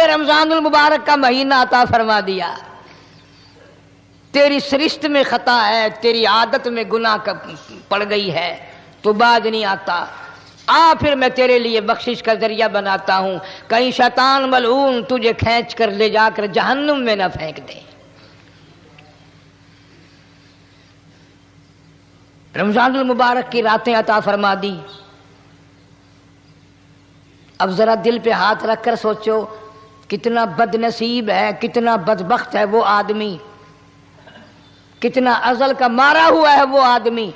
رمضان المبارک کا مہینہ عطا فرما دیا، تیری سرشت میں خطا ہے، تیری عادت میں گناہ پڑ گئی ہے، تو بعد نہیں آتا، پھر میں تیرے لیے بخشش کا ذریعہ بناتا ہوں، کہیں شیطان ملعون تجھے کھینچ کر لے جا کر جہنم میں نہ پھینک دے۔ رمضان المبارک کی راتیں عطا فرما دی۔ اب ذرا دل پہ ہاتھ رکھ کر سوچو، کتنا بد نصیب ہے، کتنا بدبخت ہے وہ آدمی، کتنا ازل کا مارا ہوا ہے وہ آدمی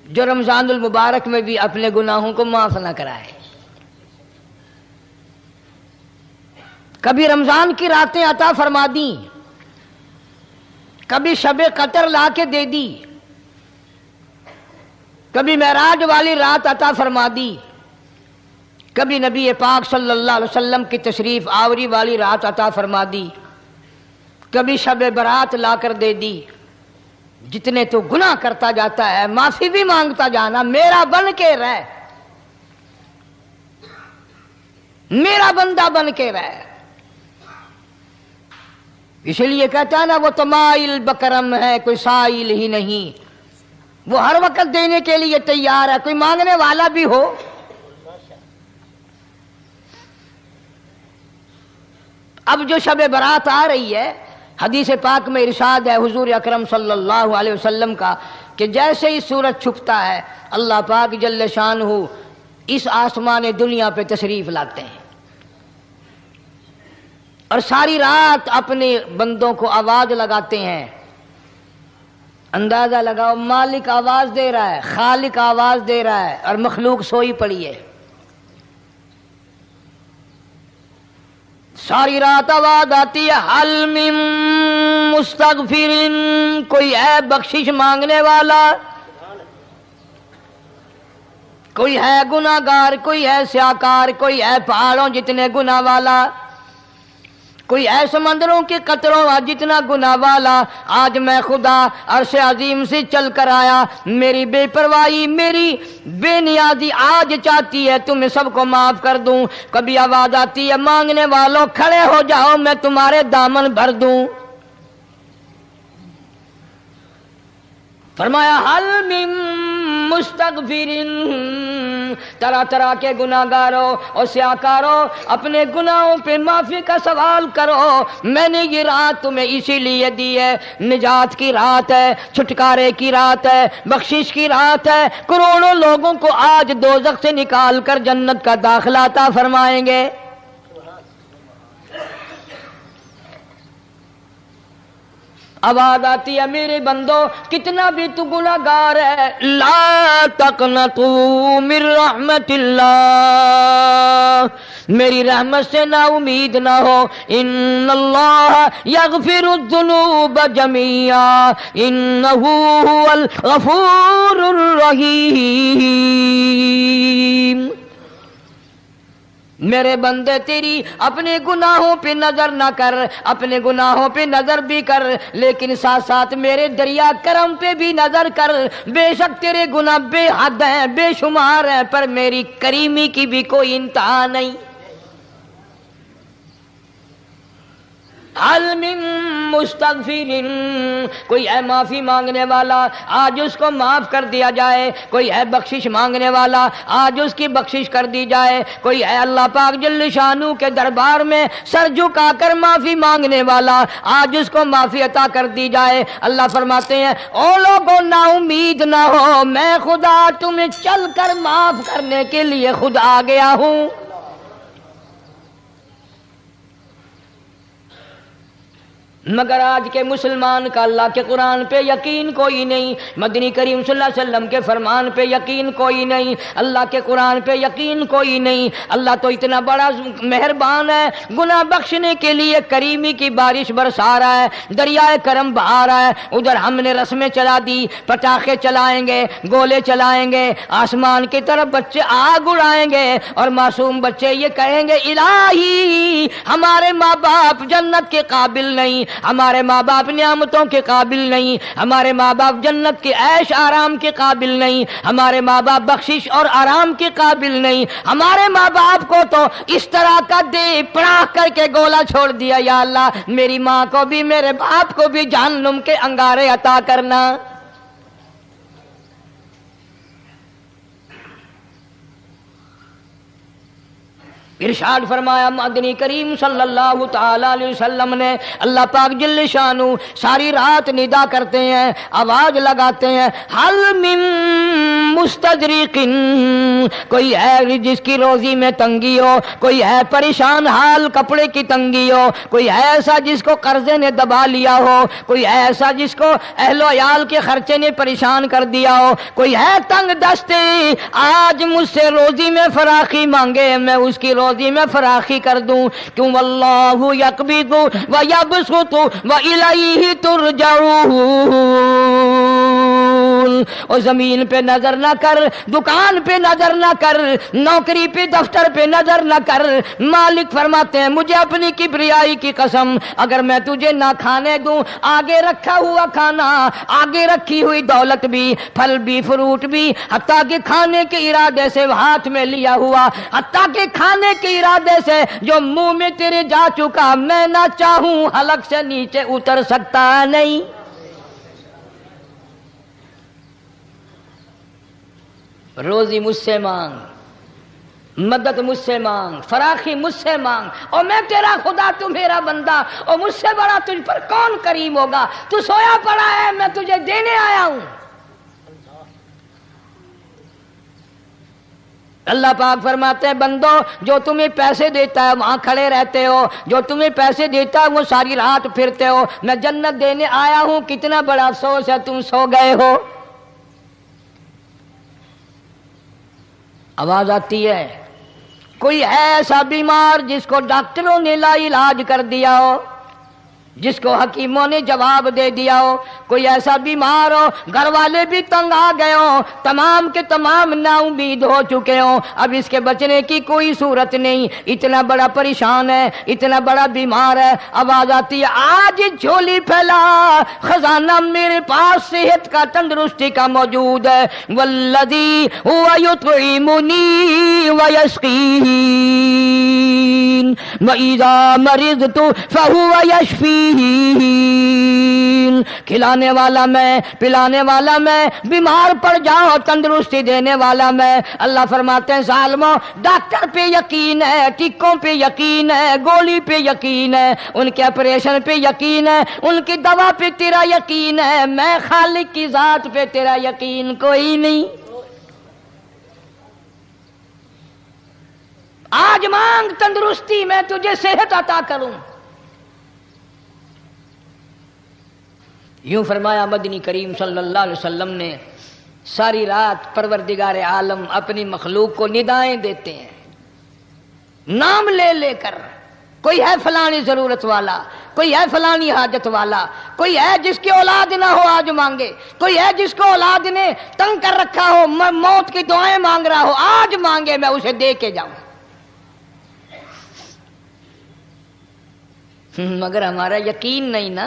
جو رمضان المبارک میں بھی اپنے گناہوں کو معاف نہ کرائے۔ کبھی رمضان کی راتیں عطا فرما دیں، کبھی شب قدر لا کے دے دی، کبھی معراج والی رات عطا فرما دی، کبھی نبی پاک صلی اللہ علیہ وسلم کی تشریف آوری والی رات عطا فرما دی، کبھی شب برات لا کر دے دی۔ جتنے تو گناہ کرتا جاتا ہے معافی بھی مانگتا جانا، میرا بن کے رہ، میرا بندہ بن کے رہ۔ اس لیے کہتا ہے نا، وہ تمائل بکرم ہے کوئی سائل ہی نہیں، وہ ہر وقت دینے کے لیے تیار ہے، کوئی مانگنے والا بھی ہو۔ اب جو شب برات آ رہی ہے، حدیث پاک میں ارشاد ہے حضور اکرم صلی اللہ علیہ وسلم کا کہ جیسے ہی سورج چھپتا ہے اللہ پاک جل شانہ اس آسمان دنیا پہ تشریف لاتے ہیں، اور ساری رات اپنے بندوں کو آواز لگاتے ہیں۔ اندازہ لگاؤ، مالک آواز دے رہا ہے، خالق آواز دے رہا ہے، اور مخلوق سوئی پڑی ہے۔ ساری رات آواز آتی ہے، حل من مستغفر، کوئی ہے بخشش مانگنے والا، کوئی ہے گناہ گار، کوئی ہے سیاکار، کوئی ہے پہاڑوں جتنے گناہ والا، کوئی ہے سمندروں کے قطروں جتنا گناہ والا۔ آج میں خدا عرش عظیم سے چل کر آیا، میری بے پرواہی، میری بے نیازی آج چاہتی ہے تمہیں سب کو معاف کر دوں۔ کبھی آواز آتی ہے، مانگنے والوں کھڑے ہو جاؤ میں تمہارے دامن بھر دوں۔ فرمایا حل من مستغفر، طرح طرح کے گناہ گاروں اور سیاکاروں اپنے گناہوں پہ معافی کا سوال کرو، میں نے یہ رات تمہیں اسی لیے دی ہے، نجات کی رات ہے، چھٹکارے کی رات ہے، بخشش کی رات ہے۔ کروڑوں لوگوں کو آج دوزخ سے نکال کر جنت کا داخلہ عطا فرمائیں گے۔ آواز آتی ہے، میرے بندو کتنا بھی تو گناہ گار ہے، لا تقنطوا من رحمت اللہ، میری رحمت سے نا امید نہ ہو۔ ان اللہ یغفر الذنوب جميعا انہ هو الغفور الرحیم۔ میرے بندے تیری اپنے گناہوں پہ نظر نہ کر، اپنے گناہوں پہ نظر بھی کر، لیکن ساتھ ساتھ میرے دریا کرم پہ بھی نظر کر۔ بے شک تیرے گناہ بے حد ہیں، بے شمار ہیں، پر میری کریمی کی بھی کوئی انتہا نہیں۔ حل من مستغفر، کوئی ہے معافی مانگنے والا آج اس کو معاف کر دیا جائے، کوئی ہے بخشش مانگنے والا آج اس کی بخشش کر دی جائے، کوئی ہے اللہ پاک جل شانہ کے دربار میں سر جھکا کر معافی مانگنے والا آج اس کو معافی عطا کر دی جائے۔ اللہ فرماتے ہیں، او لوگوں نا امید نہ ہو، میں خدا تمہیں چل کر معاف کرنے کے لیے خود آ گیا ہوں۔ مگر آج کے مسلمان کا اللہ کے قرآن پہ یقین کوئی نہیں، مدنی کریم صلی اللہ علیہ وسلم کے فرمان پہ یقین کوئی نہیں، اللہ کے قرآن پہ یقین کوئی نہیں۔ اللہ تو اتنا بڑا مہربان ہے، گناہ بخشنے کے لیے کریمی کی بارش برسا رہا ہے، دریائے کرم بہا رہا ہے۔ ادھر ہم نے رسمیں چلا دی، پٹاخے چلائیں گے، گولے چلائیں گے، آسمان کی طرف بچے آگ اڑائیں گے، اور معصوم بچے یہ کہیں گے الہی ہمارے ماں باپ جنت کے قابل نہیں، ہمارے ماں باپ نعمتوں کے قابل نہیں، ہمارے ماں باپ جنت کے عیش آرام کے قابل نہیں، ہمارے ماں باپ بخشش اور آرام کے قابل نہیں، ہمارے ماں باپ کو تو اس طرح کا دے پڑا کر کے گولا چھوڑ دیا، یا اللہ میری ماں کو بھی میرے باپ کو بھی جہنم کے انگارے عطا کرنا۔ ارشاد فرمایا مدنی کریم صلی اللہ تعالی علیہ وسلم نے، اللہ پاک جل شانہ ساری رات ندا کرتے ہیں، آواز لگاتے ہیں، حل من مستدرک، کوئی ہے جس کی روزی میں تنگی ہو، کوئی ہے پریشان حال کپڑے کی تنگی ہو، کوئی ہے ایسا جس کو قرضے نے دبا لیا ہو، کوئی ہے ایسا جس کو اہل و عیال کے خرچے نے پریشان کر دیا ہو، کوئی ہے تنگ دستے آج مجھ سے روزی میں فراخی مانگے، میں اس کی روزی میں فراخی کر دوں، کیوں واللہ یقبض ویبسط والیہ ترجعون۔ اور زمین پہ نظر نہ کر، دکان پہ نظر نہ کر، نوکری پہ دفتر پہ نظر نہ کر، مالک فرماتے ہیں مجھے اپنی کبریائی کی قسم اگر میں تجھے نہ کھانے دوں، آگے رکھا ہوا کھانا، آگے رکھی ہوئی دولت بھی، پھل بھی، فروٹ بھی، حتیٰ کہ کھانے کے ارادے سے ہاتھ میں لیا ہوا، حتیٰ کہ کھانے کے ارادے سے جو منہ میں تیرے جا چکا، میں نہ چاہوں حلق سے نیچے اتر سکتا نہیں۔ روزی مجھ سے مانگ، مدد مجھ سے مانگ، فراخی مجھ سے مانگ، اور میں تیرا خدا تو میرا بندہ، اور مجھ سے بڑا تجھ پر کون کریم ہوگا؟ تو سویا پڑا ہے، میں تجھے دینے آیا ہوں۔ اللہ پاک فرماتے ہیں بندو جو تمہیں پیسے دیتا ہے وہاں کھڑے رہتے ہو، جو تمہیں پیسے دیتا ہے وہ ساری رات پھرتے ہو، میں جنت دینے آیا ہوں، کتنا بڑا افسوس ہے تم سو گئے ہو۔ آواز آتی ہے، کوئی ہے ایسا بیمار جس کو ڈاکٹروں نے لا علاج کر دیا ہو، جس کو حکیموں نے جواب دے دیا ہو، کوئی ایسا بیمار ہو گھر والے بھی تنگ آ گئے ہوں، تمام کے تمام نا امید ہو چکے ہوں، اب اس کے بچنے کی کوئی صورت نہیں، اتنا بڑا پریشان ہے، اتنا بڑا بیمار ہے، آواز آتی ہے آج جھولی پھیلا، خزانہ میرے پاس صحت کا تندرستی کا موجود ہے، والذی هو یطعمنی ویسقین وَإِذَا مَرِضْتُ فَهُوَ يَشْفِينِ، کھلانے والا میں، پلانے والا میں، بیمار پڑ جاؤ تندرستی دینے والا میں۔ اللہ فرماتے ہیں ظالموں ڈاکٹر پہ یقین ہے، ٹکوں پہ یقین ہے، گولی پہ یقین ہے، ان کے آپریشن پہ یقین ہے، ان کی دوا پہ تیرا یقین ہے، میں خالق کی ذات پہ تیرا یقین کوئی نہیں۔ آج مانگ تندرستی، میں تجھے صحت عطا کروں۔ یوں فرمایا مدنی کریم صلی اللہ علیہ وسلم نے، ساری رات پروردگار عالم اپنی مخلوق کو ندائیں دیتے ہیں، نام لے لے کر، کوئی ہے فلانی ضرورت والا، کوئی ہے فلانی حاجت والا، کوئی ہے جس کی اولاد نہ ہو آج مانگے، کوئی ہے جس کو اولاد نے تنگ کر رکھا ہو، موت کی دعائیں مانگ رہا ہو، آج مانگے میں اسے دے کے جاؤں۔ مگر ہمارا یقین نہیں نا،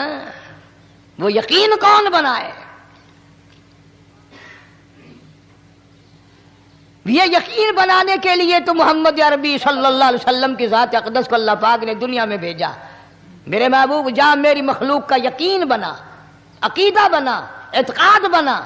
وہ یقین کون بنائے؟ یہ یقین بنانے کے لیے تو محمد عربی صلی اللہ علیہ وسلم کی ذات اقدس کو اللہ پاک نے دنیا میں بھیجا۔ میرے محبوب جا میری مخلوق کا یقین بنا، عقیدہ بنا، اعتقاد بنا۔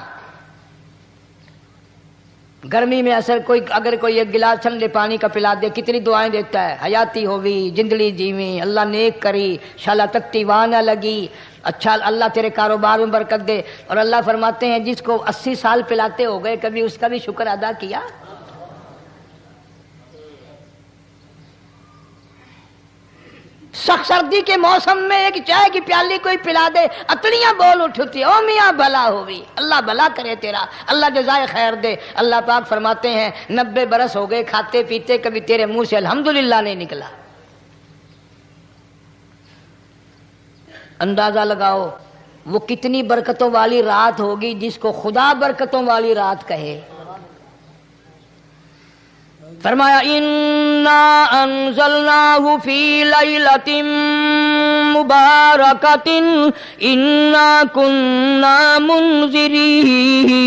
گرمی میں اگر کوئی ایک گلاس ٹھنڈے پانی کا پلا دے کتنی دعائیں دیتا ہے، حیاتی ہوئی، جندلی جیویں، اللہ نیک کری، شالا تکتی وانا لگی، اچھا اللہ تیرے کاروبار میں برکت دے۔ اور اللہ فرماتے ہیں جس کو 80 سال پلاتے ہو گئے کبھی اس کا بھی شکر ادا کیا؟ سخت سردی کے موسم میں ایک چائے کی پیالی کوئی پلا دے اتنیاں بول اٹھتی، او میاں بھلا ہوئی، اللہ بھلا کرے تیرا، اللہ جزائے خیر دے۔ اللہ پاک فرماتے ہیں 90 برس ہو گئے کھاتے پیتے کبھی تیرے منہ سے الحمدللہ نہیں نکلا۔ اندازہ لگاؤ وہ کتنی برکتوں والی رات ہوگی جس کو خدا برکتوں والی رات کہے۔ فرمایا ان انا انزلناه فی لیلۃ مبارکۃ انا کنا منذرین۔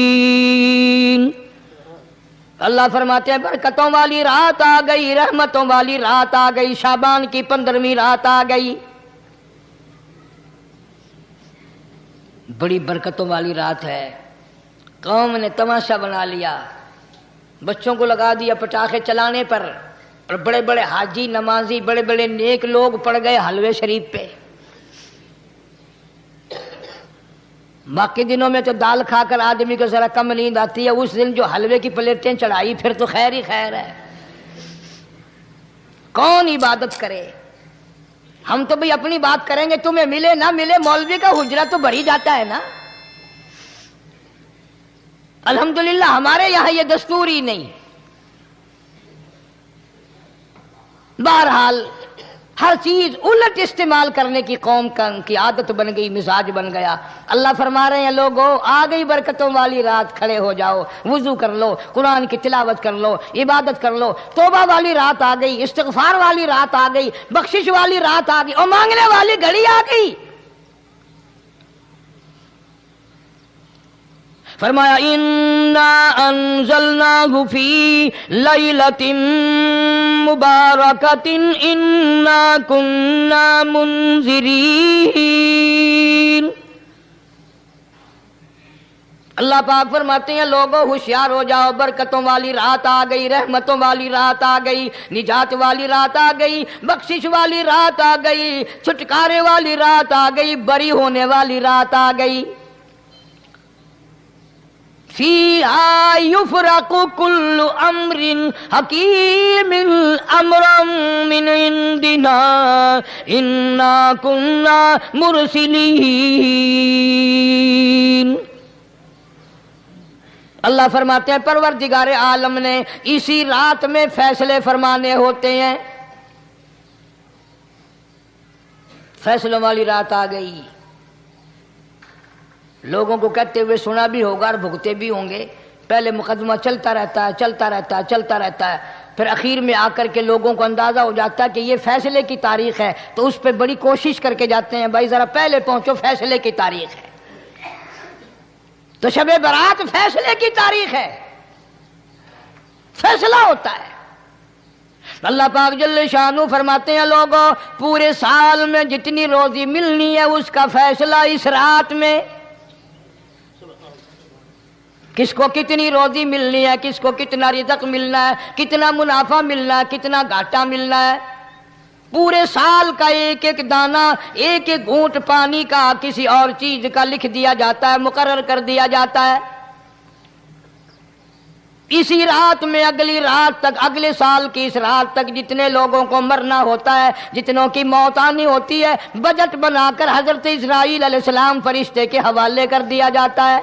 اللہ فرماتے ہیں برکتوں والی رات آ گئی، رحمتوں والی رات آ گئی، شعبان کی 15ویں رات آ گئی، بڑی برکتوں والی رات ہے۔ قوم نے تماشا بنا لیا، بچوں کو لگا دیا پٹاخے چلانے پر، اور بڑے بڑے حاجی نمازی بڑے بڑے نیک لوگ پڑ گئے حلوے شریف پہ۔ باقی دنوں میں تو دال کھا کر آدمی کو ذرا کم نیند آتی ہے، اس دن جو حلوے کی پلیٹیں چڑھائی پھر تو خیر ہی خیر ہے۔ کون عبادت کرے؟ ہم تو بھئی اپنی بات کریں گے، تمہیں ملے نہ ملے مولوی کا حجرہ تو بھر ہی جاتا ہے نا۔ الحمدللہ ہمارے یہاں یہ دستور ہی نہیں۔ بہرحال ہر چیز الٹ استعمال کرنے کی قوم کی عادت بن گئی، مزاج بن گیا۔ اللہ فرما رہے ہیں لوگو آ گئی برکتوں والی رات، کھڑے ہو جاؤ، وضو کر لو، قرآن کی تلاوت کر لو، عبادت کر لو، توبہ والی رات آ گئی، استغفار والی رات آ گئی، بخشش والی رات آ گئی، اور مانگنے والی گھڑی آ گئی۔ فرمایا انا انزلناه فی لیلۃ مبارکۃ انا کنا منذرین۔ اللہ پاک فرماتے ہیں لوگوں ہوشیار ہو جاؤ، برکتوں والی رات آ گئی، رحمتوں والی رات آ گئی، نجات والی رات آ گئی، بخشش والی رات آ گئی، چھٹکارے والی رات آ گئی، بری ہونے والی رات آ گئی۔ فیہا یفرق کل امر حکیم امرا من عندنا انا کنا مرسلین۔ اللہ فرماتے ہیں پروردگار عالم نے اسی رات میں فیصلے فرمانے ہوتے ہیں۔ فیصلوں والی رات آ گئی، لوگوں کو کہتے ہوئے سنا بھی ہوگا اور بھگتے بھی ہوں گے۔ پہلے مقدمہ چلتا رہتا ہے، چلتا رہتا ہے، چلتا رہتا ہے، پھر اخیر میں آ کر کے لوگوں کو اندازہ ہو جاتا ہے کہ یہ فیصلے کی تاریخ ہے، تو اس پہ بڑی کوشش کر کے جاتے ہیں بھائی ذرا پہلے پہنچو، فیصلے کی تاریخ ہے۔ تو شب برات فیصلے کی تاریخ ہے، فیصلہ ہوتا ہے۔ اللہ پاک جل شانہ فرماتے ہیں لوگوں پورے سال میں جتنی روزی ملنی ہے اس کا فیصلہ اس رات میں۔ کس کو کتنی روزی ملنی ہے، کس کو کتنا رزق ملنا ہے، کتنا منافع ملنا ہے، کتنا گھاٹا ملنا ہے، پورے سال کا ایک ایک دانہ، ایک ایک گھونٹ پانی کا، کسی اور چیز کا لکھ دیا جاتا ہے، مقرر کر دیا جاتا ہے۔ اسی رات میں اگلی رات تک، اگلے سال کی اس رات تک جتنے لوگوں کو مرنا ہوتا ہے، جتنوں کی موت آنی ہوتی ہے، بجٹ بنا کر حضرت اسرائیل علیہ السلام فرشتے کے حوالے کر دیا جاتا ہے۔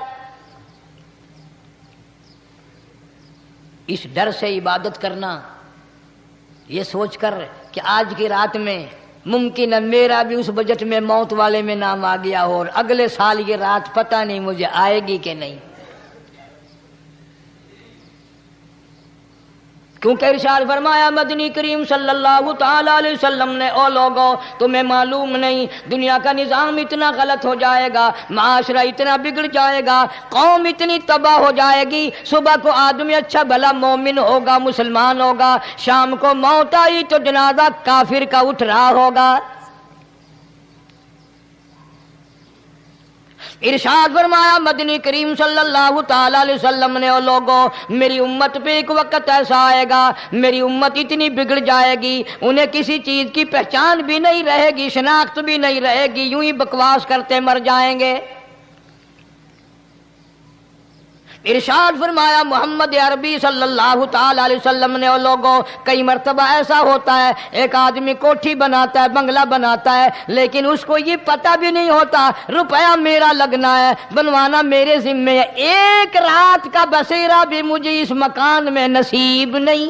اس ڈر سے عبادت کرنا، یہ سوچ کر کہ آج کی رات میں ممکن ہے میرا بھی اس بجٹ میں موت والے میں نام آ گیا ہو، اور اگلے سال یہ رات پتہ نہیں مجھے آئے گی کہ نہیں۔ کیونکہ ارشاد فرمایا مدنی کریم صلی اللہ تعالی علیہ وسلم نے او لوگوں تمہیں معلوم نہیں دنیا کا نظام اتنا غلط ہو جائے گا، معاشرہ اتنا بگڑ جائے گا، قوم اتنی تباہ ہو جائے گی، صبح کو آدمی اچھا بھلا مومن ہوگا، مسلمان ہوگا، شام کو موت آئی تو جنازہ کافر کا اٹھ رہا ہوگا۔ ارشاد فرمایا مدنی کریم صلی اللہ تعالی علیہ وسلم نے او لوگوں میری امت پہ ایک وقت ایسا آئے گا، میری امت اتنی بگڑ جائے گی، انہیں کسی چیز کی پہچان بھی نہیں رہے گی، شناخت بھی نہیں رہے گی، یوں ہی بکواس کرتے مر جائیں گے۔ ارشاد فرمایا محمد عربی صلی اللہ تعالی علیہ وسلم نے او لوگوں کئی مرتبہ ایسا ہوتا ہے ایک آدمی کوٹھی بناتا ہے، بنگلہ بناتا ہے، لیکن اس کو یہ پتہ بھی نہیں ہوتا روپیہ میرا لگنا ہے، بنوانا میرے ذمے ہے، ایک رات کا بسیرا بھی مجھے اس مکان میں نصیب نہیں۔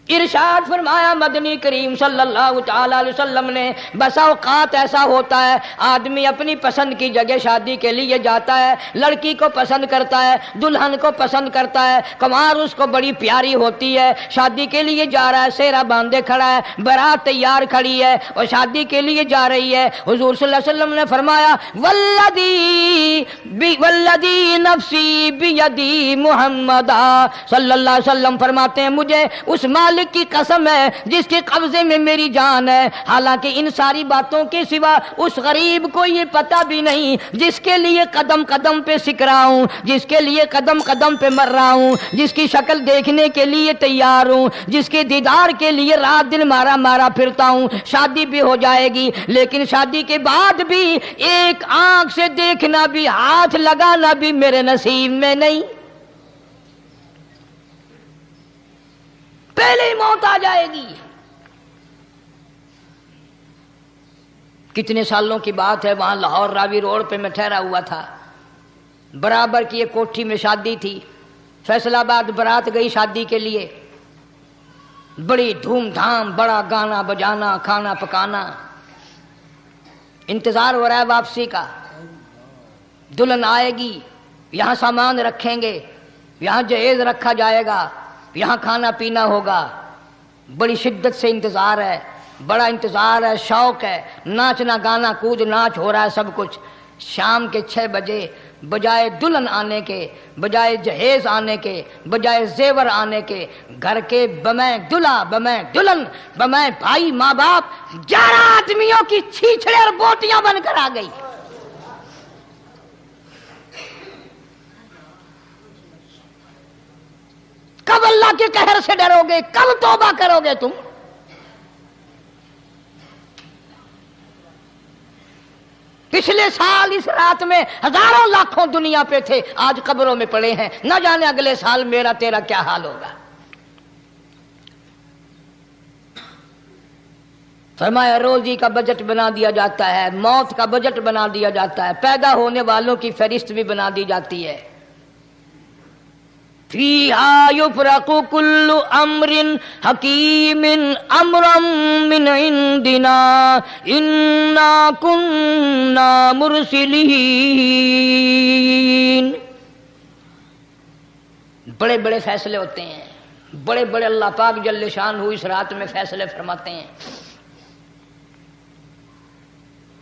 ارشاد فرمایا مدنی کریم صلی اللہ تعالی علیہ وسلم نے، بسا اوقات ایسا ہوتا ہے آدمی اپنی پسند کی جگہ شادی کے لیے جاتا ہے، لڑکی کو پسند کرتا ہے، دلہن کو پسند کرتا ہے، کمار اس کو بڑی پیاری ہوتی ہے، شادی کے لیے جا رہا ہے، سہرا باندھے کھڑا ہے، بارات تیار کھڑی ہے اور شادی کے لیے جا رہی ہے۔ حضور صلی اللہ علیہ وسلم نے فرمایا والذی نفسی بیدی محمد صلی اللہ علیہ وسلم فرماتے ہیں مجھے اس مالک کی قسم ہے جس کے قبضے میں میری جان ہے، حالانکہ ان ساری باتوں کے سوا اس غریب کو یہ پتہ بھی نہیں جس کے لیے قدم قدم پہ سکھ رہا ہوں، جس کے لیے قدم قدم پہ مر رہا ہوں، جس کی شکل دیکھنے کے لیے تیار ہوں، جس کے دیدار کے لیے رات دن مارا مارا پھرتا ہوں۔ شادی بھی ہو جائے گی لیکن شادی کے بعد بھی ایک آنکھ سے دیکھنا بھی، ہاتھ لگانا بھی میرے نصیب میں نہیں، پہلے ہی موت آ جائے گی۔ کتنے سالوں کی بات ہے، وہاں لاہور راوی روڈ پہ میں ٹھہرا ہوا تھا، برابر کی ایک کوٹھی میں شادی تھی، فیصل آباد برات گئی شادی کے لیے، بڑی دھوم دھام، بڑا گانا بجانا، کھانا پکانا، انتظار ہو رہا ہے واپسی کا، دلہن آئے گی، یہاں سامان رکھیں گے، یہاں جہیز رکھا جائے گا، یہاں کھانا پینا ہوگا، بڑی شدت سے انتظار ہے، بڑا انتظار ہے، شوق ہے، ناچنا گانا کود ناچ ہو رہا ہے سب کچھ۔ شام کے 6 بجے بجائے دلہن آنے کے، بجائے جہیز آنے کے، بجائے زیور آنے کے، گھر کے بمیں دلہا بمیں دلہن بمیں بھائی ماں باپ 11 آدمیوں کی چھیچڑے اور بوٹیاں بن کر آ گئی۔ کب اللہ کے قہر سے ڈرو گے؟ کب توبہ کرو گے تم؟ پچھلے سال اس رات میں ہزاروں لاکھوں دنیا پہ تھے، آج قبروں میں پڑے ہیں، نہ جانے اگلے سال میرا تیرا کیا حال ہوگا۔ فرمایا روزی کا بجٹ بنا دیا جاتا ہے، موت کا بجٹ بنا دیا جاتا ہے، پیدا ہونے والوں کی فہرست بھی بنا دی جاتی ہے۔ فیہا یفرق کل امر حکیم امرا من عندنا انا کننا مرسلین۔ بڑے بڑے فیصلے ہوتے ہیں، بڑے بڑے اللہ پاک جل شان اس رات میں فیصلے فرماتے ہیں۔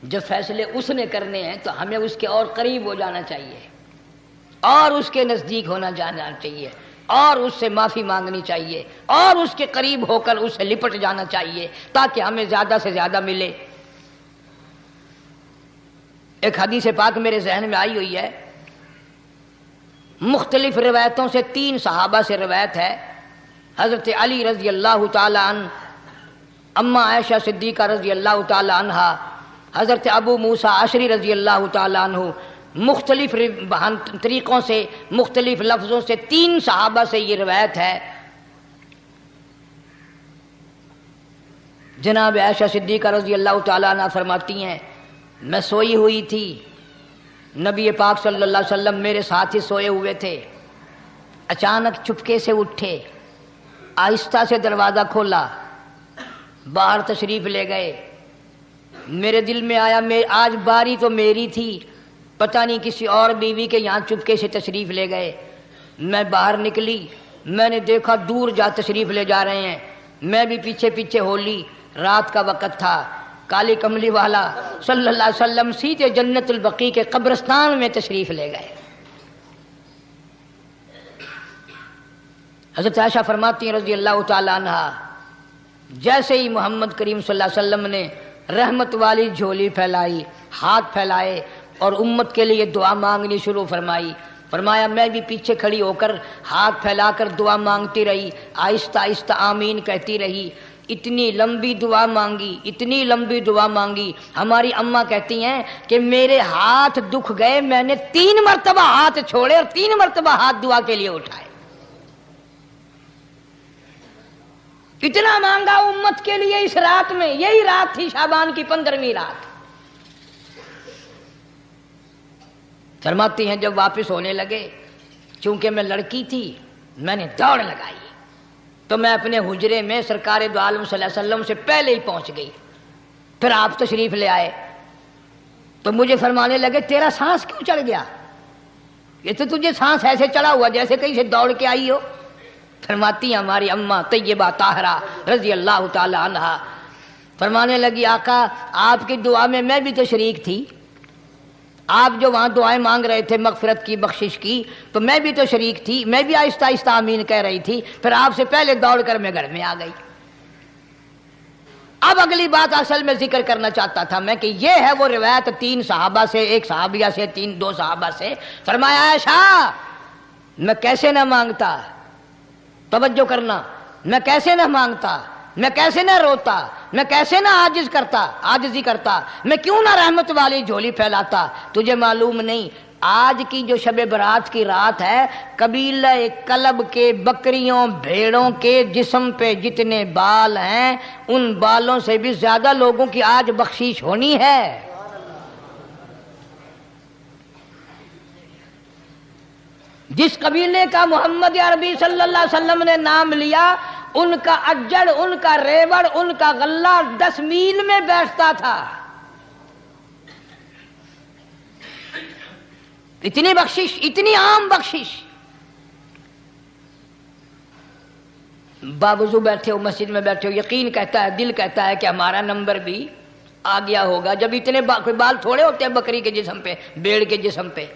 جب فیصلے اس نے کرنے ہیں تو ہمیں اس کے اور قریب ہو جانا چاہیے، اور اس کے نزدیک ہونا جانا چاہیے، اور اس سے معافی مانگنی چاہیے، اور اس کے قریب ہو کر اس سے لپٹ جانا چاہیے تاکہ ہمیں زیادہ سے زیادہ ملے۔ ایک حدیث پاک میرے ذہن میں آئی ہوئی ہے، مختلف روایتوں سے 3 صحابہ سے روایت ہے، حضرت علی رضی اللہ تعالی عنہ، اماں عائشہ صدیقہ رضی اللہ تعالی عنہا، حضرت ابو موسیٰ اشعری رضی اللہ تعالی عنہ، مختلف طریقوں سے، مختلف لفظوں سے 3 صحابہ سے یہ روایت ہے۔ جناب عائشہ صدیقہ رضی اللہ تعالیٰ عنہ فرماتی ہیں میں سوئی ہوئی تھی، نبی پاک صلی اللہ علیہ وسلم میرے ساتھ ہی سوئے ہوئے تھے، اچانک چپکے سے اٹھے، آہستہ سے دروازہ کھولا، باہر تشریف لے گئے۔ میرے دل میں آیا آج باری تو میری تھی، پتہ نہیں کسی اور بیوی کے یہاں چپکے سے تشریف لے گئے۔ میں باہر نکلی، میں نے دیکھا دور جا تشریف لے جا رہے ہیں، میں بھی پیچھے پیچھے ہو لی۔ رات کا وقت تھا، کالی کملی والا صلی اللہ علیہ وسلم سیدھے جنت البقیع کے قبرستان میں تشریف لے گئے۔ حضرت عائشہ فرماتی ہیں رضی اللہ تعالی عنہا، جیسے ہی محمد کریم صلی اللہ علیہ وسلم نے رحمت والی جھولی پھیلائی، ہاتھ پھیلائے اور امت کے لیے دعا مانگنی شروع فرمائی، فرمایا میں بھی پیچھے کھڑی ہو کر ہاتھ پھیلا کر دعا مانگتی رہی، آہستہ آہستہ آمین کہتی رہی۔ اتنی لمبی دعا مانگی، اتنی لمبی دعا مانگی، ہماری اماں کہتی ہیں کہ میرے ہاتھ دکھ گئے، میں نے 3 مرتبہ ہاتھ چھوڑے اور 3 مرتبہ ہاتھ دعا کے لیے اٹھائے۔ اتنا مانگا امت کے لیے اس رات میں، یہی رات تھی شعبان کی 15ویں رات۔ فرماتی ہیں جب واپس ہونے لگے، چونکہ میں لڑکی تھی، میں نے دوڑ لگائی، تو میں اپنے حجرے میں سرکار دو عالم صلی اللہ علیہ وسلم سے پہلے ہی پہنچ گئی. پھر آپ تشریف لے آئے تو مجھے فرمانے لگے تیرا سانس کیوں چڑھ گیا؟ یہ تو تجھے سانس ایسے چڑھا ہوا جیسے کہیں سے دوڑ کے آئی ہو. فرماتی ہیں ہماری اماں طیبہ طاہرہ رضی اللہ تعالی عنہا، فرمانے لگی آقا آپ کی دعا میں بھی تو شریک تھی. آپ جو وہاں دعائیں مانگ رہے تھے مغفرت کی بخشش کی تو میں بھی تو شریک تھی، میں بھی آہستہ آہستہ آمین کہہ رہی تھی. پھر آپ سے پہلے دوڑ کر میں گھر میں آ گئی. اب اگلی بات اصل میں ذکر کرنا چاہتا تھا میں کہ یہ ہے وہ روایت 3 صحابہ سے، 1 صحابیہ سے، 2 صحابہ سے. فرمایا عائشہ میں کیسے نہ مانگتا، توجہ کرنا، میں کیسے نہ مانگتا، میں کیسے نہ روتا، میں کیسے نہ عاجزی کرتا، میں کیوں نہ رحمت والی جھولی پھیلاتا. تجھے معلوم نہیں آج کی جو شب برات کی رات ہے، قبیلہ کلب کے بکریوں بھیڑوں کے جسم پہ جتنے بال ہیں ان بالوں سے بھی زیادہ لوگوں کی آج بخشش ہونی ہے. جس قبیلے کا محمد عربی صلی اللہ علیہ وسلم نے نام لیا ان کا اجڑ، ان کا ریوڑ، ان کا غلہ 10 میل میں بیٹھتا تھا. اتنی بخشش، اتنی عام بخشش. باوضو بیٹھے ہو، مسجد میں بیٹھے ہو، یقین کہتا ہے، دل کہتا ہے کہ ہمارا نمبر بھی آ گیا ہوگا. جب اتنے کوئی بال تھوڑے ہوتے ہیں بکری کے جسم پہ، بھیڑ کے جسم پہ.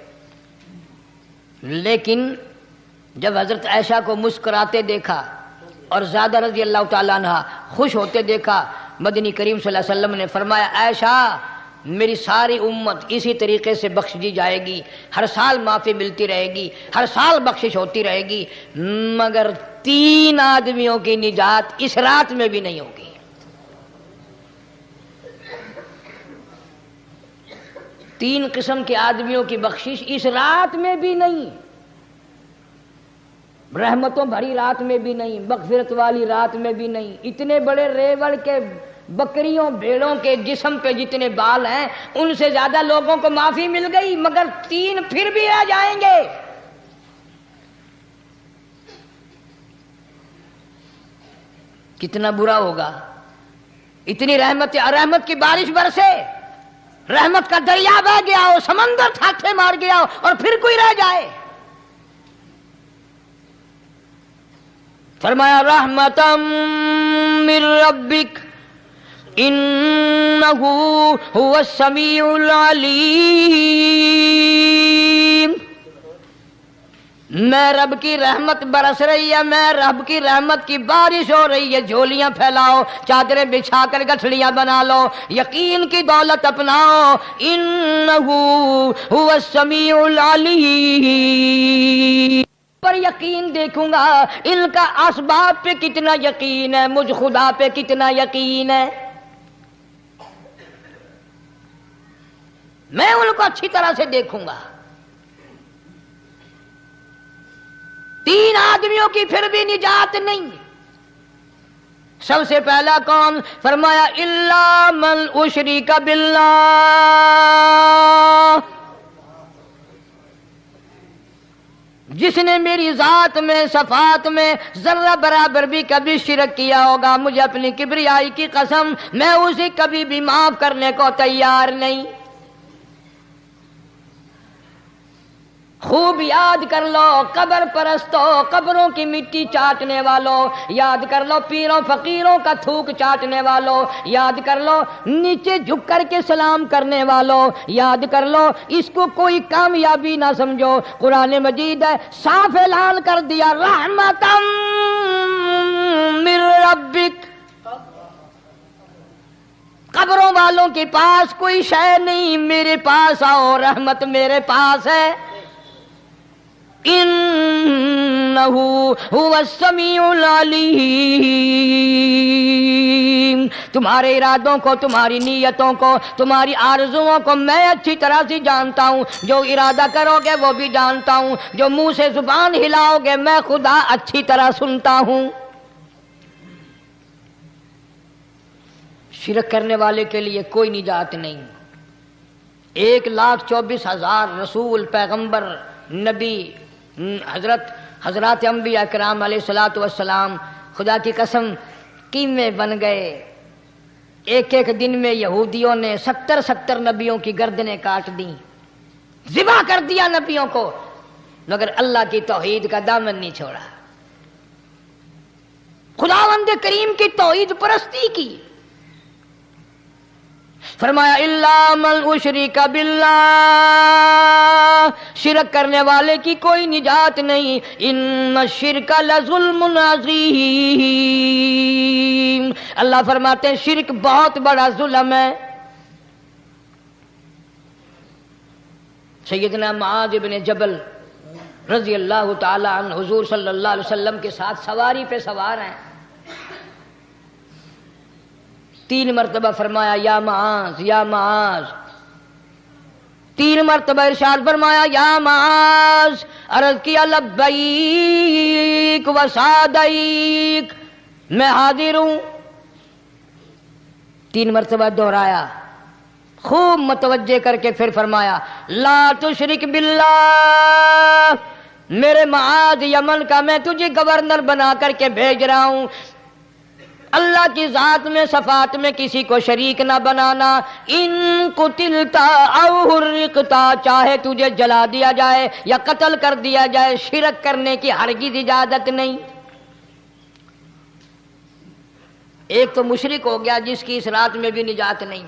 لیکن جب حضرت عائشہ کو مسکراتے دیکھا اور زیادہ رضی اللہ تعالیٰ عنہ خوش ہوتے دیکھا، مدنی کریم صلی اللہ علیہ وسلم نے فرمایا عائشہ میری ساری امت اسی طریقے سے بخش دی جائے گی، ہر سال معافی ملتی رہے گی، ہر سال بخشش ہوتی رہے گی، مگر 3 آدمیوں کی نجات اس رات میں بھی نہیں ہوگی. 3 قسم کے آدمیوں کی بخشش اس رات میں بھی نہیں، رحمتوں بھری رات میں بھی نہیں، مغفرت والی رات میں بھی نہیں. اتنے بڑے ریوڑ کے بکریوں بھیڑوں کے جسم پہ جتنے بال ہیں ان سے زیادہ لوگوں کو معافی مل گئی، مگر 3 پھر بھی رہ جائیں گے. کتنا برا ہوگا. اتنی رحمت کی بارش برسے، رحمت کا دریا بہ گیا ہو، سمندر تھاکے مار گیا ہو اور پھر کوئی رہ جائے. فرمایا رحمتم من ربک انہ هو السمیع العلیم. میں رب کی رحمت برس رہی ہے، میں رب کی رحمت کی بارش ہو رہی ہے. جھولیاں پھیلاؤ، چادریں بچھا کر گٹھڑیاں بنا لو، یقین کی دولت اپناؤ. انہ هو السمیع العلیم. پر یقین دیکھوں گا ان کا اسباب پہ کتنا یقین ہے، مجھ خدا پہ کتنا یقین ہے. میں ان کو اچھی طرح سے دیکھوں گا. 3 آدمیوں کی پھر بھی نجات نہیں. سب سے پہلا کون؟ فرمایا الا من اشرک باللہ. جس نے میری ذات میں صفات میں ذرہ برابر بھی کبھی شرک کیا ہوگا، مجھے اپنی کبریائی کی قسم میں اسے کبھی بھی معاف کرنے کو تیار نہیں. خوب یاد کر لو قبر پرستوں، قبروں کی مٹی چاٹنے والوں، یاد کر لو پیروں فقیروں کا تھوک چاٹنے والوں، یاد کر لو نیچے جھک کر کے سلام کرنے والوں، یاد کر لو اس کو کوئی کامیابی نہ سمجھو. قرآن مجید ہے صاف اعلان کر دیا رحمتم من ربک. قبروں والوں کے پاس کوئی شے نہیں، میرے پاس آؤ، رحمت میرے پاس ہے. انہ هو السمیع العلیم. تمہارے ارادوں کو، تمہاری نیتوں کو، تمہاری آرزوؤں کو میں اچھی طرح سے جانتا ہوں. جو ارادہ کرو گے وہ بھی جانتا ہوں، جو منہ سے زبان ہلاؤ گے میں خدا اچھی طرح سنتا ہوں. شرک کرنے والے کے لیے کوئی نجات نہیں. 1,24,000 رسول، پیغمبر، نبی، حضرات انبیاء کرام علیہ الصلوۃ والسلام خدا کی قسم قیمے بن گئے. ایک ایک دن میں یہودیوں نے 70 نبیوں کی گردنیں کاٹ دیں، ذبح کر دیا نبیوں کو، مگر اللہ کی توحید کا دامن نہیں چھوڑا. خداوند کریم کی توحید پرستی کی. فرمایا الا من اشرک باللہ، شرک کرنے والے کی کوئی نجات نہیں. ان الشرک لظلم عظیم، اللہ فرماتے ہیں شرک بہت بڑا ظلم ہے. سیدنا معاذ بن جبل رضی اللہ تعالی عنہ حضور صلی اللہ علیہ وسلم کے ساتھ سواری پہ سوار ہیں. 3 مرتبہ فرمایا یا معاذ یا معاذ، 3 مرتبہ ارشاد فرمایا یا معاذ. عرض کیا لبیک و سعدیک، میں حاضر ہوں. 3 مرتبہ دہرایا، خوب متوجہ کر کے پھر فرمایا لا تشرک باللہ، میرے معاذ یمن کا میں تجھے گورنر بنا کر کے بھیج رہا ہوں، اللہ کی ذات میں صفات میں کسی کو شریک نہ بنانا. ان قتلتا او حرقتا، چاہے تجھے جلا دیا جائے یا قتل کر دیا جائے، شرک کرنے کی ہرگز اجازت نہیں. ایک تو مشرک ہو گیا جس کی اس رات میں بھی نجات نہیں،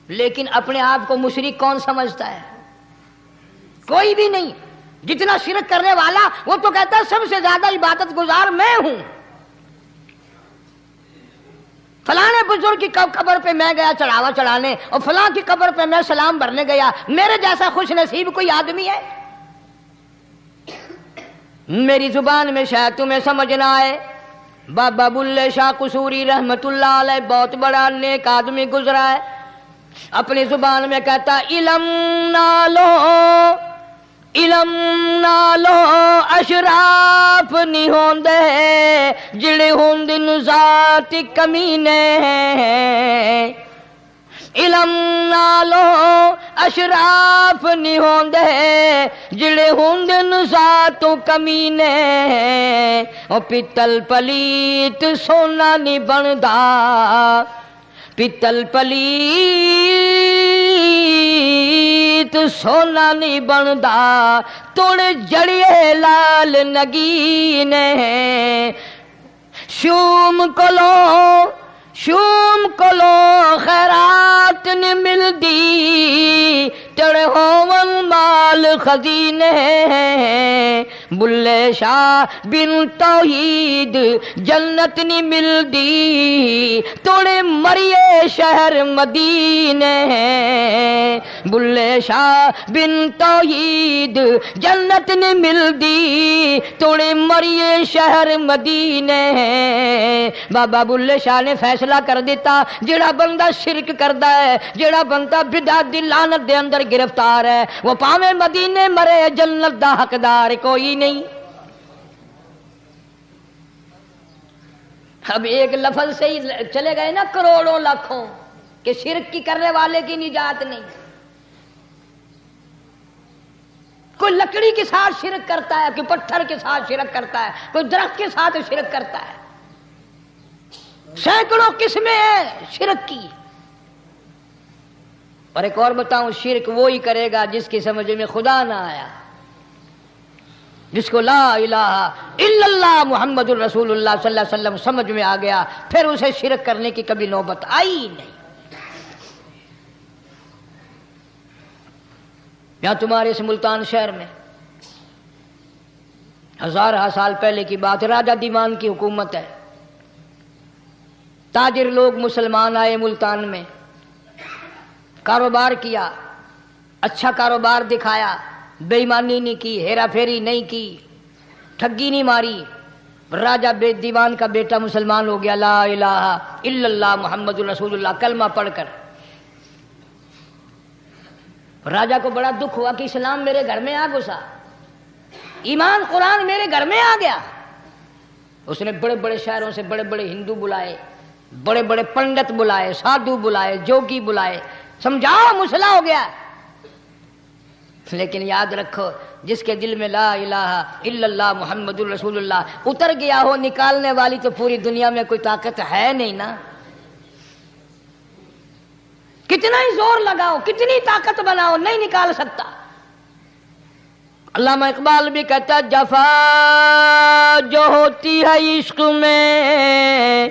لیکن اپنے آپ کو مشرک کون سمجھتا ہے؟ کوئی بھی نہیں. جتنا شرک کرنے والا وہ تو کہتا ہے سب سے زیادہ عبادت گزار میں ہوں. فلاں بزرگ کی قبر پہ میں گیا چڑھاوا چڑھانے، اور فلاں کی قبر پہ میں سلام بھرنے گیا، میرے جیسا خوش نصیب کوئی آدمی ہے؟ میری زبان میں شاید تمہیں سمجھ نہ آئے، بابا بلے شاہ قصوری رحمت اللہ علیہ بہت بڑا نیک آدمی گزرا ہے، اپنی زبان میں کہتا علم نالو اشراف نہیں ہوندے جڑے ہوندن ذات کمینے. علم نالو اشراف نہیں ہوندے جڑے ہوندن ذات کمینے. او پتل پلیت سونا نہیں بندا، پتل پلیت سونا نہیں بندا، توڑ جڑیے لال نگینے. شوم کولو خیرات نہیں ملدی، تڑے ہون مال خزینے. بلے شاہ بن توحید جنت نہیں ملدی، توڑے مریے شہر مدینے. بلے شاہ بن توحید جنت نہیں ملدی، توڑے مریے شہر مدینے. بابا بلے شاہ نے فیصلہ کر دیتا جڑا بندہ شرک کردا ہے، جڑا بندہ بدعت دی لعنت دے اندر گرفتار ہے، وہ پاویں مدینے مرے جنت دا حقدار کوئی نہیں. اب ایک لفظ سے ہی چلے گئے نا کروڑوں لاکھوں کہ شرک کی کرنے والے کی نجات نہیں. کوئی لکڑی کے ساتھ شرک کرتا ہے، کوئی پتھر کے ساتھ شرک کرتا ہے، کوئی درخت کے ساتھ شرک کرتا ہے. سینکڑوں قسمیں ہیں شرک کی. اور ایک اور بتاؤں، شرک وہی کرے گا جس کی سمجھ میں خدا نہ آیا، جس کو لا الہ الا اللہ محمد الرسول اللہ صلی اللہ علیہ وسلم سمجھ میں آ گیا، پھر اسے شرک کرنے کی کبھی نوبت آئی نہیں. یہاں تمہارے اس ملتان شہر میں 1000 سال پہلے کی بات، راجہ دیوان کی حکومت ہے. تاجر لوگ مسلمان آئے ملتان میں، کاروبار کیا، اچھا کاروبار دکھایا، بے ایمانی نہیں کی، ہیرا پھیری نہیں کی، ٹھگی نہیں ماری. راجہ دیوان کا بیٹا مسلمان ہو گیا، لا الہ الا اللہ محمد رسول اللہ کلمہ پڑھ کر. راجہ کو بڑا دکھ ہوا کہ اسلام میرے گھر میں آ گھسا، ایمان قرآن میرے گھر میں آ گیا. اس نے بڑے بڑے شہروں سے بڑے بڑے ہندو بلائے، بڑے بڑے پنڈت بلائے، سادھو بلائے، جوگی بلائے، سمجھاؤ مسئلہ ہو گیا. لیکن یاد رکھو جس کے دل میں لا الہ الا اللہ محمد الرسول اللہ اتر گیا ہو، نکالنے والی تو پوری دنیا میں کوئی طاقت ہے نہیں نا. کتنا ہی زور لگاؤ، کتنی طاقت بناؤ، نہیں نکال سکتا. علامہ اقبال بھی کہتا جفا جو ہوتی ہے عشق میں،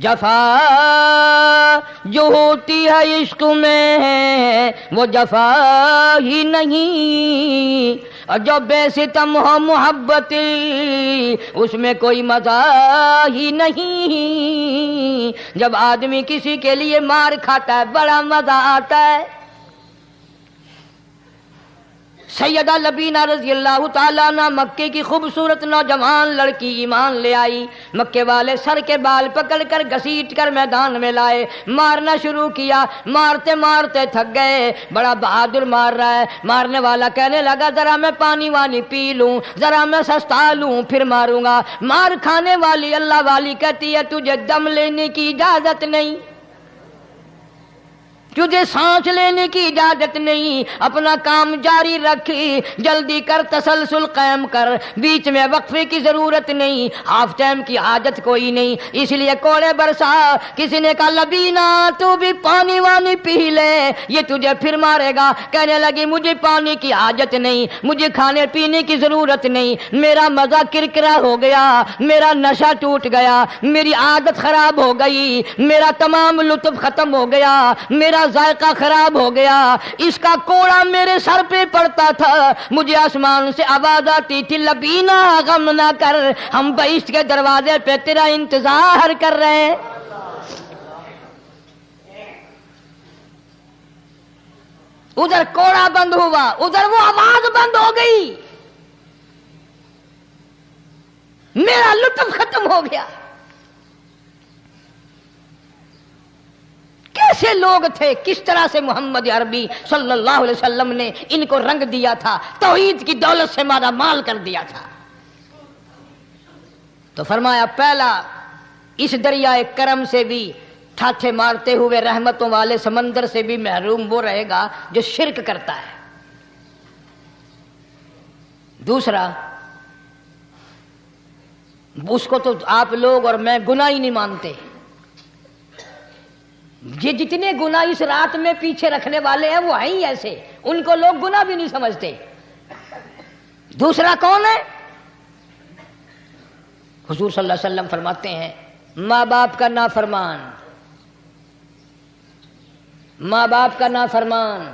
جفا جو ہوتی ہے عشق میں وہ جفا ہی نہیں، اور جو بے ستم ہو محبت اس میں کوئی مزہ ہی نہیں. جب آدمی کسی کے لیے مار کھاتا ہے بڑا مزہ آتا ہے. سیدہ لبینہ رضی اللہ تعالیٰ عنہ مکے کی خوبصورت نوجوان لڑکی ایمان لے آئی. مکے والے سر کے بال پکڑ کر گھسیٹ کر میدان میں لائے، مارنا شروع کیا. مارتے مارتے تھک گئے، بڑا بہادر مار رہا ہے. مارنے والا کہنے لگا ذرا میں پانی وانی پی لوں، ذرا میں سستا لوں پھر ماروں گا. مار کھانے والی اللہ والی کہتی ہے تجھے دم لینے کی اجازت نہیں، تجھے سانس لینے کی اجازت نہیں. اپنا کام جاری رکھ، جلدی کر، تسلسل قائم کر، بیچ میں وقفے کی ضرورت نہیں، ہاف ٹائم کی حاجت کوئی نہیں. اس لیے کوڑے برسا. کسی نے کہا لبینہ تو بھی پانی وانی پی لے، یہ تجھے پھر مارے گا. کہنے لگی مجھے پانی کی حاجت نہیں، مجھے کھانے پینے کی ضرورت نہیں، میرا مزہ کرکرا ہو گیا، میرا نشہ ٹوٹ گیا، میری عادت خراب ہو گئی، میرا تمام لطف ختم ہو گیا، میرا ذائقہ خراب ہو گیا. اس کا کوڑا میرے سر پہ پڑتا تھا، مجھے آسمان سے آواز آتی تھی لبینہ غم نہ کر، ہم بہشت کے دروازے پہ تیرا انتظار کر رہے ہیں. ادھر کوڑا بند ہوا، ادھر وہ آواز بند ہو گئی، میرا لطف ختم ہو گیا. کیسے لوگ تھے، کس طرح سے محمد عربی صلی اللہ علیہ وسلم نے ان کو رنگ دیا تھا، توحید کی دولت سے مالا مال کر دیا تھا. تو فرمایا پہلا اس دریائے کرم سے بھی ٹھاٹھے مارتے ہوئے رحمتوں والے سمندر سے بھی محروم وہ رہے گا جو شرک کرتا ہے. دوسرا اس کو تو آپ لوگ اور میں گناہ ہی نہیں مانتے. یہ جتنے گناہ اس رات میں پیچھے رکھنے والے ہیں وہ ہیں ہی ایسے، ان کو لوگ گناہ بھی نہیں سمجھتے. دوسرا کون ہے؟ حضور صلی اللہ علیہ وسلم فرماتے ہیں ماں باپ کا نافرمان، ماں باپ کا نافرمان،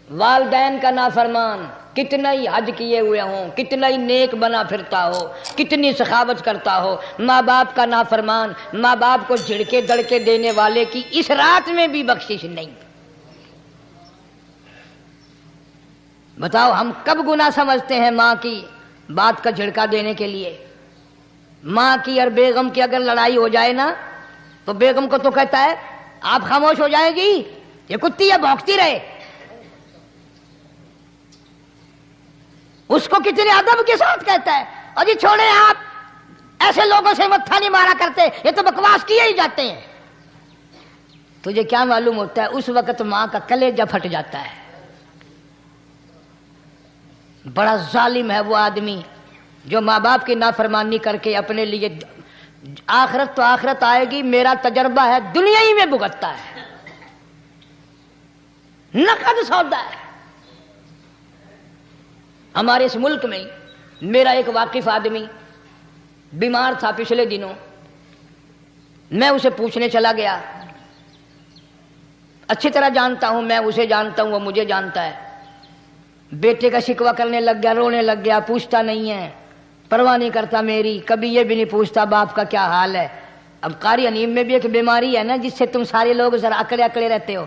والدین کا نافرمان، کتنا ہی حج کیے ہوئے ہوں، کتنا ہی نیک بنا پھرتا ہو، کتنی سخاوت کرتا ہو، ماں باپ کا نافرمان، ماں باپ کو جھڑکے دڑکے دینے والے کی اس رات میں بھی بخشش نہیں. بتاؤ ہم کب گناہ سمجھتے ہیں ماں کی بات کا جھڑکا دینے کے لیے؟ ماں کی اور بیگم کی اگر لڑائی ہو جائے نا تو بیگم کو تو کہتا ہے آپ خاموش ہو جائیں گی، یہ کتی ہے بھونکتی رہے. اس کو کتنے ادب کے ساتھ کہتا ہے اور جی چھوڑے آپ ایسے لوگوں سے متھا نہیں مارا کرتے، یہ تو بکواس کیے ہی جاتے ہیں. تجھے کیا معلوم ہوتا ہے اس وقت ماں کا کلیجہ پھٹ جاتا ہے. بڑا ظالم ہے وہ آدمی جو ماں باپ کی نافرمانی کر کے اپنے لیے آخرت تو آخرت آئے گی، میرا تجربہ ہے دنیا ہی میں بھگتتا ہے. نقد سودا ہے. ہمارے اس ملک میں میرا ایک واقف آدمی بیمار تھا پچھلے دنوں، میں اسے پوچھنے چلا گیا. اچھی طرح جانتا ہوں، میں اسے جانتا ہوں، وہ مجھے جانتا ہے. بیٹے کا شکوہ کرنے لگ گیا، رونے لگ گیا، پوچھتا نہیں ہے، پرواہ نہیں کرتا میری، کبھی یہ بھی نہیں پوچھتا باپ کا کیا حال ہے. اب قاری انیم میں بھی ایک بیماری ہے نا جس سے تم سارے لوگ ذرا اکڑے اکڑے رہتے ہو.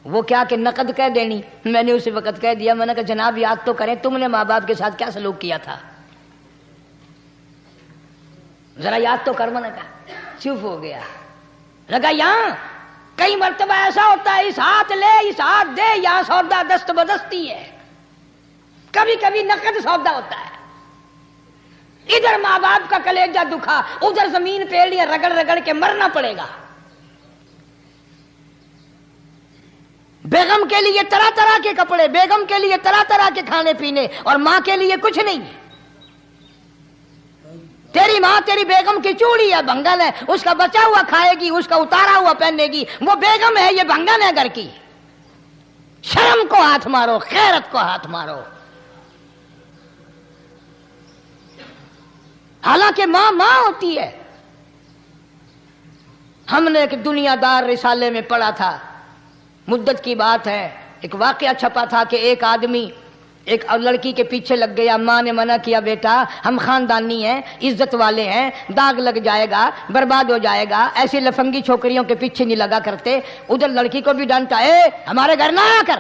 وہ کیا کہ نقد کہہ دینی. میں نے اسی وقت کہہ دیا، میں نے کہا جناب یاد تو کریں تم نے ماں باپ کے ساتھ کیا سلوک کیا تھا، ذرا یاد تو کر. میں نے کہا چپ ہو گیا. لگا یہاں کئی مرتبہ ایسا ہوتا ہے اس ہاتھ لے اس ہاتھ دے، یہاں سودا دست بدستی ہے، کبھی کبھی نقد سودا ہوتا ہے. ادھر ماں باپ کا کلیجہ دکھا، ادھر زمین پیڑیاں رگڑ رگڑ کے مرنا پڑے گا. بیگم کے لیے طرح طرح کے کپڑے، بیگم کے لیے طرح طرح کے کھانے پینے، اور ماں کے لیے کچھ نہیں۔ تیری ماں تیری بیگم کی چوڑی ہے، بھنگن ہے، اس کا بچا ہوا کھائے گی، اس کا اتارا ہوا پہنے گی، وہ بیگم ہے، یہ بھنگن ہے گھر کی۔ شرم کو ہاتھ مارو، غیرت کو ہاتھ مارو۔ حالانکہ ماں ماں ہوتی ہے۔ ہم نے ایک دنیا دار رسالے میں پڑھا تھا، مدت کی بات ہے، ایک واقعہ چھپا تھا کہ ایک آدمی ایک لڑکی کے پیچھے لگ گیا، ماں نے منع کیا، بیٹا ہم خاندانی ہیں، عزت والے ہیں، داغ لگ جائے گا، برباد ہو جائے گا، ایسی لفنگی چھوکریوں کے پیچھے نہیں لگا کرتے۔ ادھر لڑکی کو بھی ڈانٹا، اے ہمارے گھر نہ آ کر۔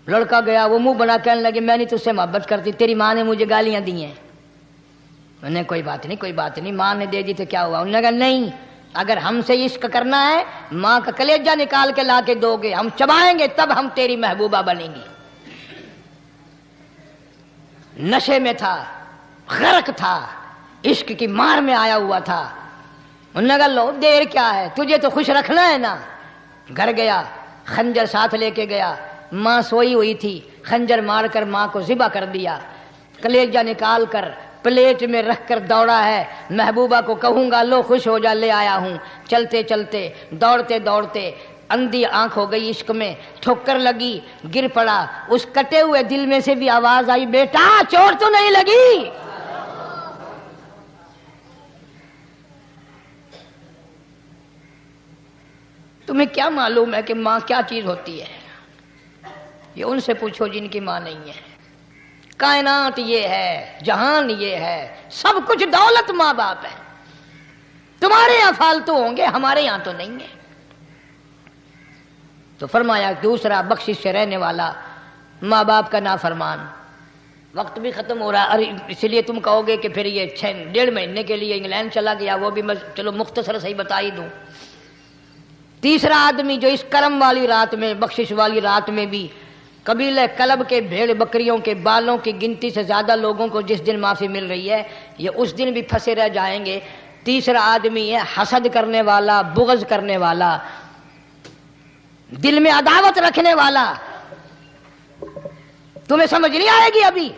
لڑکا گیا، وہ منہ بنا کہنے لگے میں نہیں تجھ سے محبت کرتی، تیری ماں نے مجھے گالیاں دی ہیں۔ میں نے کوئی بات نہیں کوئی بات نہیں، ماں نے دے دی تو کیا ہوا؟ انہوں نے کہا نہیں، اگر ہم سے عشق کرنا ہے ماں کا کلیجہ نکال کے لا کے دو گے، ہم چبائیں گے تب ہم تیری محبوبہ بنیں گی۔ نشے میں تھا، غرق تھا، عشق کی مار میں آیا ہوا تھا۔ انہوں نے کہا لو دیر کیا ہے، تجھے تو خوش رکھنا ہے نا۔ گھر گیا، خنجر ساتھ لے کے گیا، ماں سوئی ہوئی تھی، خنجر مار کر ماں کو ذبح کر دیا، کلیجہ نکال کر پلیٹ میں رکھ کر دوڑا ہے، محبوبہ کو کہوں گا لو خوش ہو جا، لے آیا ہوں۔ چلتے چلتے دوڑتے دوڑتے اندھی آنکھ ہو گئی عشق میں، ٹھوکر لگی، گر پڑا، اس کٹے ہوئے دل میں سے بھی آواز آئی بیٹا چوٹ تو نہیں لگی؟ تمہیں کیا معلوم ہے کہ ماں کیا چیز ہوتی ہے؟ یہ ان سے پوچھو جن کی ماں نہیں ہے۔ کائنات یہ ہے، جہان یہ ہے، سب کچھ دولت ماں باپ ہے۔ تمہارے یہاں فالتو ہوں گے، ہمارے یہاں تو نہیں ہے۔ تو فرمایا دوسرا بخشش سے رہنے والا ماں باپ کا نافرمان۔ وقت بھی ختم ہو رہا ہے، اس لیے تم کہو گے کہ پھر یہ 1.5 مہینے کے لیے انگلینڈ چلا گیا، وہ بھی میں چلو مختصر صحیح بتا ہی دوں۔ تیسرا آدمی جو اس کرم والی رات میں، بخشش والی رات میں بھی قبیلہ کلب کے بھیڑ بکریوں کے بالوں کی گنتی سے زیادہ لوگوں کو جس دن معافی مل رہی ہے، یہ اس دن بھی پھنسے رہ جائیں گے۔ تیسرا آدمی ہے حسد کرنے والا، بغض کرنے والا، دل میں عداوت رکھنے والا۔ تمہیں سمجھ نہیں آئے گی ابھی۔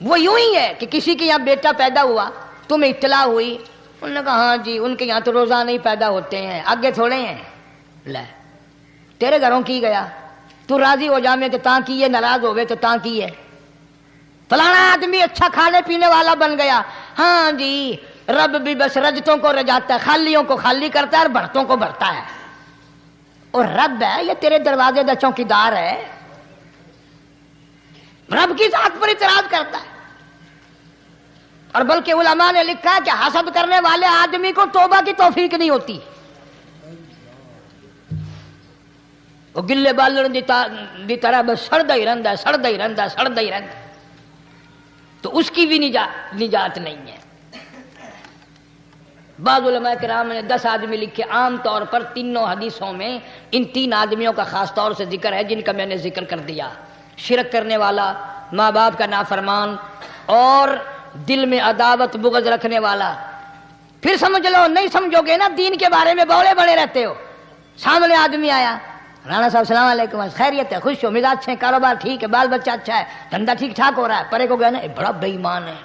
وہ یوں ہی ہے کہ کسی کے یہاں بیٹا پیدا ہوا، تمہیں اطلاع ہوئی، انہوں نے کہا ہاں جی ان کے یہاں تو روزانہ ہی پیدا ہوتے ہیں، آگے تھوڑے ہیں۔ لے تیرے گھروں کی گیا، تو راضی ہو جا میں تو تاں کی ہے، ناراض ہوئے تو تاں کی ہے۔ فلانا آدمی اچھا کھانے پینے والا بن گیا، ہاں جی رب بھی بس رجتوں کو رجاتا ہے، خالیوں کو خالی کرتا ہے اور بھرتوں کو بھرتا ہے۔ اور رب ہے یہ تیرے دروازے دا چوکیدار ہے، رب کی ذات پر اعتراض کرتا ہے۔ اور بلکہ علماء نے لکھا ہے کہ حسد کرنے والے آدمی کو توبہ کی توفیق نہیں ہوتی۔ وہ گلے بالن دی طرح بس سڑدا ہی رہندا ہے، سڑدا ہی رہندا ہے، سڑدا ہی رہندا ہے، تو اس کی بھی نجات نہیں ہے۔ بعض علماء کرام نے 10 آدمی لکھے، عام طور پر تینوں حدیثوں میں ان 3 آدمیوں کا خاص طور سے ذکر ہے جن کا میں نے ذکر کر دیا۔ شرک کرنے والا، ماں باپ کا نافرمان، اور دل میں عداوت بغض رکھنے والا۔ پھر سمجھ لو، نہیں سمجھو گے نا دین کے بارے میں بولے بڑے رہتے ہو۔ سامنے آدمی آیا، رانا صاحب السلام علیکم، خیریت ہے، خوش ہو، مزاج اچھے، کاروبار ٹھیک ہے، بال بچہ اچھا ہے، دھندا ٹھیک ٹھاک ہو رہا ہے، پرے کو گیا نا بڑا بے ایمان ہے۔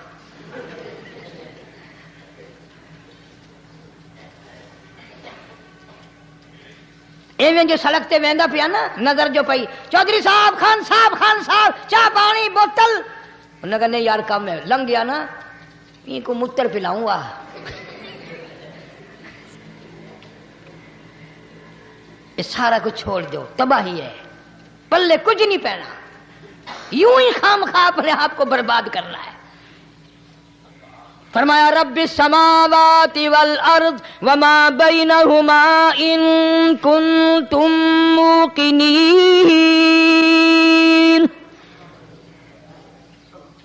ایویں جو سڑک تے ویندا پیا نا، نظر جو پئی، چودھری صاحب، خان صاحب چاہ پانی بوتل، انہوں نے کہا نہیں یار کم ہے، لنگ گیا نا یہ کو متر پلاؤں گا۔ یہ سارا کچھ چھوڑ دو، تباہی ہے، پلے کچھ نہیں پہنا، یوں ہی خام خواہ اپنے آپ کو برباد کرنا ہے۔ فرمایا رب السماوات والارض وما بینہما ان کنتم موقنین،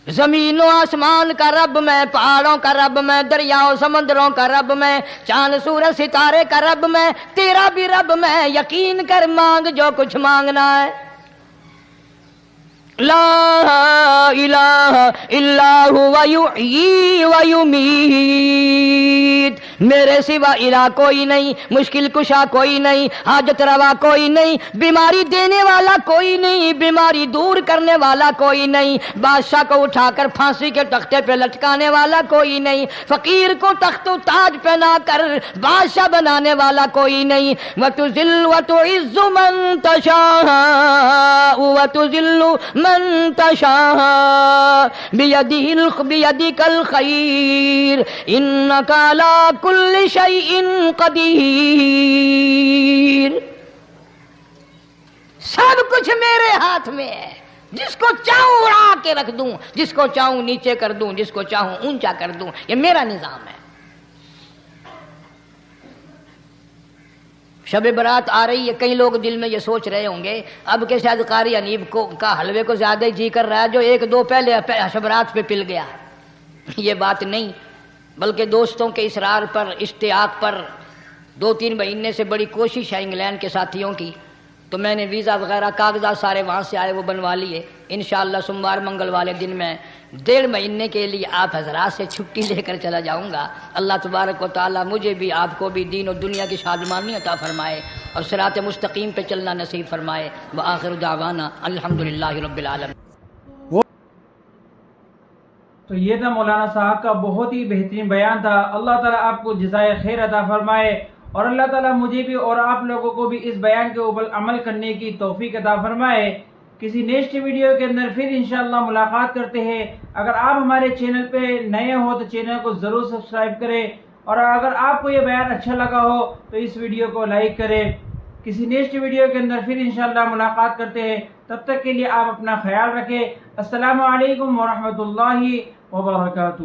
زمین و آسمان کا رب میں، پہاڑوں کا رب میں، دریاؤں سمندروں کا رب میں، چاند سورج ستارے کا رب میں، تیرا بھی رب میں، یقین کر مانگ جو کچھ مانگنا ہے۔ لا الہ الا هو یحیی و یمیت، میرے سوا الہ کوئی نہیں، مشکل کشا کوئی نہیں، حاجت روا کوئی نہیں، بیماری دینے والا کوئی نہیں، بیماری دور کرنے والا کوئی نہیں، بادشاہ کو اٹھا کر پھانسی کے تختے پہ لٹکانے والا کوئی نہیں، فقیر کو تخت و تاج پہنا کر بادشاہ بنانے والا کوئی نہیں۔ وَتُذِلُّ وَتُعِزُّ مَن تَشَاءُ وَتُذِلُّ مَن تَشَاءُ بِيَدِكَ الْخَيْرُ إِنَّكَ عَلَى كُلِّ شَيْءٍ قَدِيرٌ۔ سب کچھ میرے ہاتھ میں ہے، جس کو چاہوں اڑا کے رکھ دوں، جس کو چاہوں نیچے کر دوں، جس کو چاہوں اونچا کر دوں، یہ میرا نظام ہے۔ شب برات آ رہی ہے، کئی لوگ دل میں یہ سوچ رہے ہوں گے اب کہ شاید قاری انیب کا حلوے کو زیادہ ہی جی کر رہا ہے جو ایک دو پہلے شب برات پہ پل گیا۔ یہ بات نہیں، بلکہ دوستوں کے اصرار پر، اشتیاق پر 2-3 مہینے سے بڑی کوشش ہے انگلینڈ کے ساتھیوں کی، تو میں نے ویزا وغیرہ کاغذات سارے وہاں سے آئے وہ بنوا لیے۔ انشاءاللہ سوموار منگل والے دن میں 1.5 مہینے کے لیے آپ حضرات سے چھٹی لے کر چلا جاؤں گا۔ اللہ تبارک و تعالیٰ مجھے بھی آپ کو بھی دین و دنیا کی شادمانی عطا فرمائے اور صراط مستقیم پہ چلنا نصیب فرمائے۔ وآخر دعوانا الحمدللہ رب العالمین۔ تو یہ تھا مولانا صاحب کا بہت ہی بہترین بیان تھا۔ اللہ تعالیٰ آپ کو جزائے خیر عطا فرمائے اور اللہ تعالیٰ مجھے بھی اور آپ لوگوں کو بھی اس بیان کے اوپر عمل کرنے کی توفیق عطا فرمائے۔ کسی نیکسٹ ویڈیو کے اندر پھر انشاءاللہ ملاقات کرتے ہیں۔ اگر آپ ہمارے چینل پہ نئے ہو تو چینل کو ضرور سبسکرائب کریں، اور اگر آپ کو یہ بیان اچھا لگا ہو تو اس ویڈیو کو لائک کریں۔ کسی نیکسٹ ویڈیو کے اندر پھر انشاءاللہ ملاقات کرتے ہیں، تب تک کے لیے آپ اپنا خیال رکھیں۔ السلام علیکم ورحمۃ اللہ وبرکاتہ۔